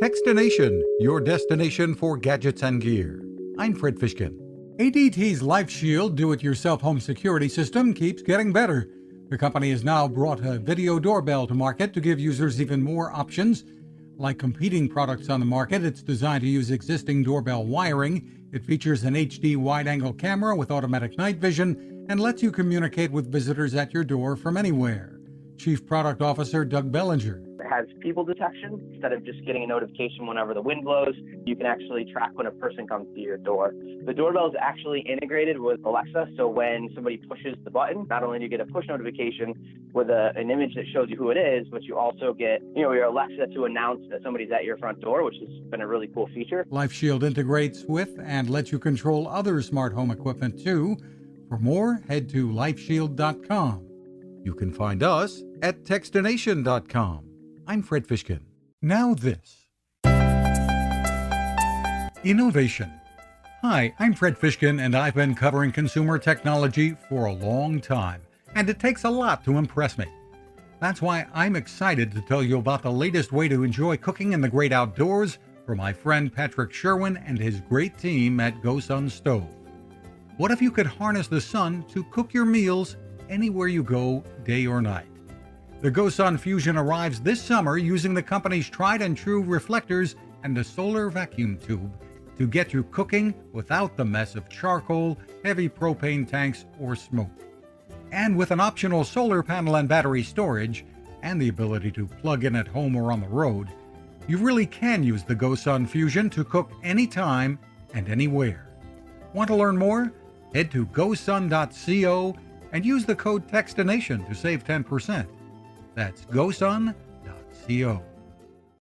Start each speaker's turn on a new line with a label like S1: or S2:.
S1: Fishkin-Techstination, your destination for gadgets and gear. I'm Fred Fishkin. ADT's Lifeshield do-it-yourself home security system keeps getting better. The company has now brought a video doorbell to market to give users even more options. Like competing products on the market, it's designed to use existing doorbell wiring. It features an HD wide-angle camera with automatic night vision and lets you communicate with visitors at your door from anywhere. Chief Product Officer Doug Bellinger.
S2: It has people detection. Instead of just getting a notification whenever the wind blows, you can actually track when a person comes to your door. The doorbell is actually integrated with Alexa, so when somebody pushes the button, not only do you get a push notification with an image that shows you who it is, but you also get your Alexa to announce that somebody's at your front door, which has been a really cool feature.
S1: Lifeshield integrates with and lets you control other smart home equipment too. For more, head to lifeshield.com. You can find us at Techstination.com. I'm Fred Fishkin. Now this. Innovation. Hi, I'm Fred Fishkin, and I've been covering consumer technology for a long time, and it takes a lot to impress me. That's why I'm excited to tell you about the latest way to enjoy cooking in the great outdoors from my friend Patrick Sherwin and his great team at GoSun Stove. What if you could harness the sun to cook your meals anywhere you go, day or night? The GoSun Fusion arrives this summer using the company's tried-and-true reflectors and a solar vacuum tube to get you cooking without the mess of charcoal, heavy propane tanks, or smoke. And with an optional solar panel and battery storage, and the ability to plug in at home or on the road, you really can use the GoSun Fusion to cook anytime and anywhere. Want to learn more? Head to gosun.co and use the code Techstination to save 10%. That's gosun.co.